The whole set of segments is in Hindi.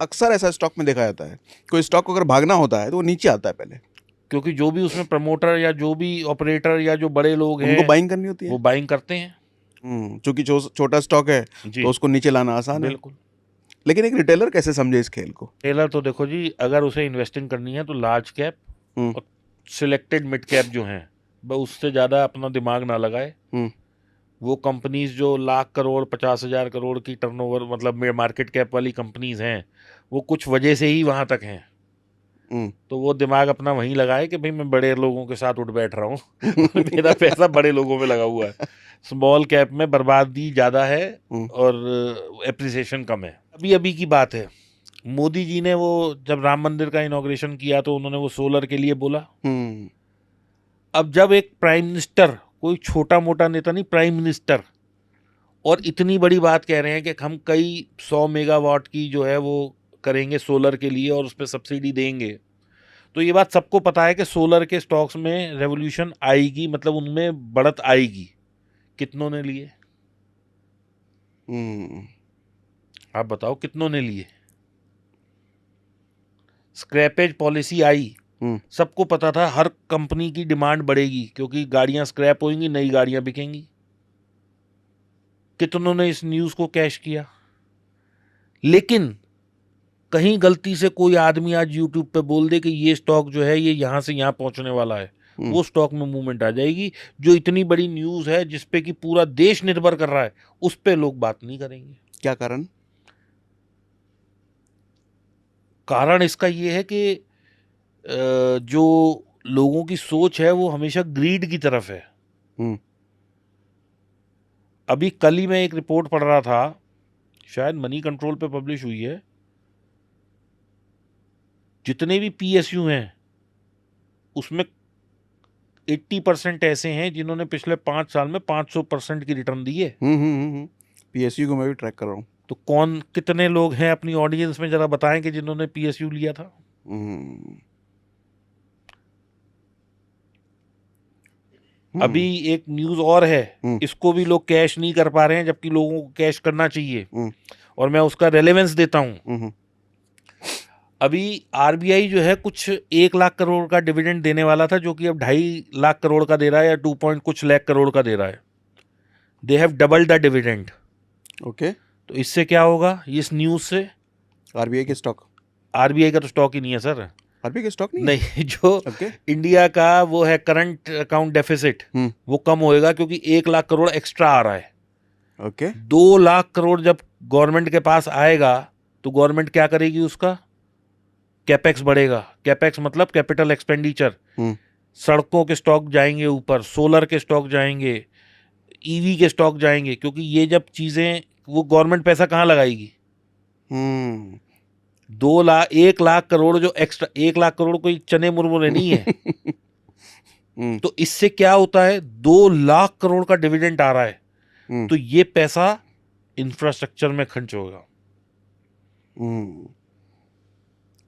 अक्सर ऐसा स्टॉक में देखा जाता है, कोई स्टॉक को अगर भागना होता है तो वो नीचे आता है पहले, क्योंकि जो भी उसमें प्रमोटर या जो भी ऑपरेटर या जो बड़े लोग हैं उनको बाइंग करनी होती वो है। बाइंग करते हैं। क्योंकि जो छोटा स्टॉक है जी तो उसको नीचे लाना आसान है। बिल्कुल। लेकिन एक रिटेलर कैसे समझे इस खेल को? टेलर तो देखो जी, अगर उसे इन्वेस्टिंग करनी है तो लार्ज कैप हम्म और सिलेक्टेड मिड कैप जो हैं, वह उससे ज़्यादा अपना दिमाग ना लगाए। हम्म वो कंपनीज जो लाख करोड़ 50,000 करोड़ की टर्नओवर मतलब मार्केट कैप वाली कंपनीज हैं, वो कुछ वजह से ही वहाँ तक हैं। हम्म तो वो दिमाग अपना वहीं लगाए कि भाई मैं बड़े लोगों के साथ उठ बैठ रहा हूँ और मेरा पैसा बड़े लोगों में लगा हुआ है। स्मॉल कैप में बर्बादी ज़्यादा है हम्म और एप्रिसिएशन कम है। अभी अभी की बात है, मोदी जी ने वो जब राम मंदिर का इनॉग्रेशन किया तो उन्होंने वो सोलर के लिए बोला। हम्म अब जब एक प्राइम मिनिस्टर, कोई छोटा मोटा नेता नहीं, प्राइम मिनिस्टर, और इतनी बड़ी बात कह रहे हैं कि हम कई 100 मेगावाट की जो है वो करेंगे सोलर के लिए और उस पर सब्सिडी देंगे, तो ये बात सबको पता है कि सोलर के स्टॉक्स में रेवोल्यूशन आएगी, मतलब उनमें बढ़त आएगी। कितनों ने लिए? हम्म आप बताओ कितनों ने लिए? स्क्रैपेज पॉलिसी आई, हम्म सबको पता था हर कंपनी की डिमांड बढ़ेगी क्योंकि गाड़ियां स्क्रैप होंगी, नई गाड़ियां बिकेंगी। कितनों ने इस न्यूज़ को कैश किया? लेकिन कहीं गलती से कोई आदमी आज यूट्यूब पे बोल दे कि ये स्टॉक जो है ये यहां से यहां पहुंचने वाला है, हम्म वो स्टॉक में मूवमेंट आ जाएगी। जो इतनी बड़ी न्यूज़ है जिसपे कि पूरा देश निर्भर कर रहा है, उस पे लोग बात नहीं करेंगे। क्या कारण? कारण इसका ये है कि जो लोगों की सोच है वो हमेशा ग्रीड की तरफ है। हम्म अभी कल ही मैं एक रिपोर्ट पढ़ रहा था, शायद मनी कंट्रोल पे पब्लिश हुई है, जितने भी पीएसयू हैं उसमें 80% ऐसे हैं जिन्होंने पिछले 5 साल में 500% की रिटर्न दी है। पीएसयू को मैं भी ट्रैक कर रहा हूँ। तो कौन कितने लोग हैं अपनी ऑडियंस में, जरा बताएं कि जिन्होंने पीएसयू लिया था। हम्म अभी एक न्यूज़ और है, हम्म इसको भी लोग कैश नहीं कर पा रहे हैं जबकि लोगों को कैश करना चाहिए, हम्म और मैं उसका रेलेवेंस देता हूं। हम्म अभी आरबीआई जो है कुछ 1 लाख करोड़ का डिविडेंड देने वाला था, जो कि अब 2.5 लाख करोड़ का दे रहा है या 2 पॉइंट कुछ लाख करोड़ का दे रहा है। They have double the dividend. Okay. तो इससे क्या होगा इस न्यूज़ से? आरबीआई के स्टॉक? आरबीआई का तो स्टॉक ही नहीं है सर। आरबीआई के स्टॉक नहीं है? नहीं, जो ओके। इंडिया का वो है करंट अकाउंट डेफिसिट, वो कम होएगा क्योंकि 1 लाख करोड़ एक्स्ट्रा आ रहा है। ओके। 2 लाख करोड़ जब गवर्नमेंट के पास आएगा तो गवर्नमेंट क्या करेगी? उसका कैपेक्स बढ़ेगा। कैपेक्स मतलब कैपिटल एक्सपेंडिचर। सड़कों के स्टॉक जाएंगे ऊपर, सोलर के स्टॉक जाएंगे, ईवी के स्टॉक जाएंगे, क्योंकि ये जब चीजें, वो गवर्नमेंट पैसा कहाँ लगाएगी? 1 लाख करोड़ जो एक्स्ट्रा, 1 लाख करोड़ कोई चने मुरमुरे नहीं है। तो इससे क्या होता है? 2 लाख करोड़ का डिविडेंड आ रहा है, तो ये पैसा इंफ्रास्ट्रक्चर में खर्च होगा।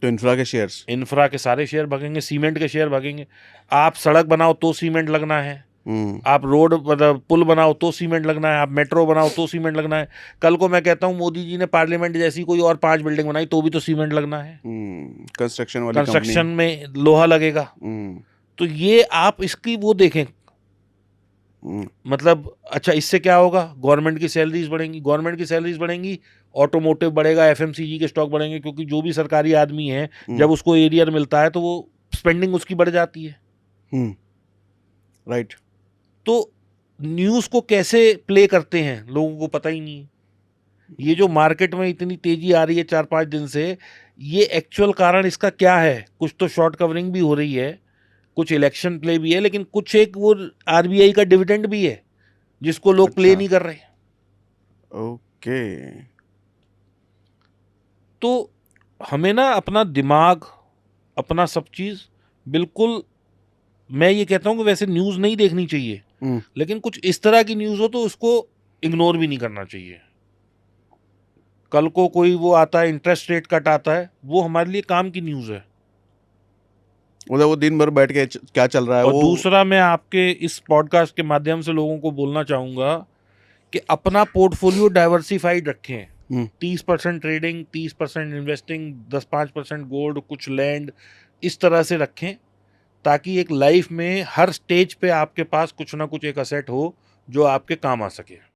तो इंफ्रा के शेयर्स, इंफ्रा के सारे शेयर भागेंगे, सीमेंट के शेयर भागेंगे। आप सड़क बनाओ तो सीमेंट लगना है, आप रोड मतलब पुल बनाओ तो सीमेंट लगना है, आप मेट्रो बनाओ तो सीमेंट लगना है। कल को मैं कहता हूं मोदी जी ने पार्लियामेंट जैसी कोई और 5 बिल्डिंग बनाई तो भी तो सीमेंट लगना है। कंस्ट्रक्शन में लोहा लगेगा। तो ये आप इसकी वो देखें, मतलब अच्छा इससे क्या होगा? गवर्नमेंट की सैलरीज बढ़ेंगी, गवर्नमेंट की सैलरीज बढ़ेंगी, ऑटोमोटिव बढ़ेगा, एफएमसीजी के स्टॉक बढ़ेंगे, क्योंकि जो भी सरकारी आदमी है जब उसको एरियर मिलता है तो वो स्पेंडिंग उसकी बढ़ जाती है। राइट। तो न्यूज़ को कैसे प्ले करते हैं लोगों को पता ही नहीं है। ये जो मार्केट में इतनी तेजी आ रही है 4-5 दिन से, ये एक्चुअल कारण इसका क्या है? कुछ तो शॉर्ट कवरिंग भी हो रही है, कुछ इलेक्शन प्ले भी है, लेकिन कुछ एक वो आरबीआई का डिविडेंड भी है जिसको लोग प्ले नहीं कर रहे। ओके। तो हमें ना अपना दिमाग, अपना सब चीज बिल्कुल, मैं ये कहता हूं कि वैसे न्यूज़ नहीं देखनी चाहिए, लेकिन कुछ इस तरह की न्यूज़ हो तो उसको इग्नोर भी नहीं करना चाहिए। कल को कोई वो आता है, इंटरेस्ट रेट कट आता है, वो हमारे लिए काम की न्यूज़ है। वो दिन भर बैठ के क्या चल रहा है और वो। दूसरा, मैं आपके इस पॉडकास्ट के माध्यम से लोगों को बोलना चाहूंगा कि अपना पोर्टफोलियो डाइवर्सिफाइड रखें। 30% ट्रेडिंग, 30% इन्वेस्टिंग, 10-5% गोल्ड, कुछ लैंड, इस तरह से रखें ताकि एक लाइफ में हर स्टेज पे आपके पास कुछ ना कुछ एक असेट हो जो आपके काम आ सके।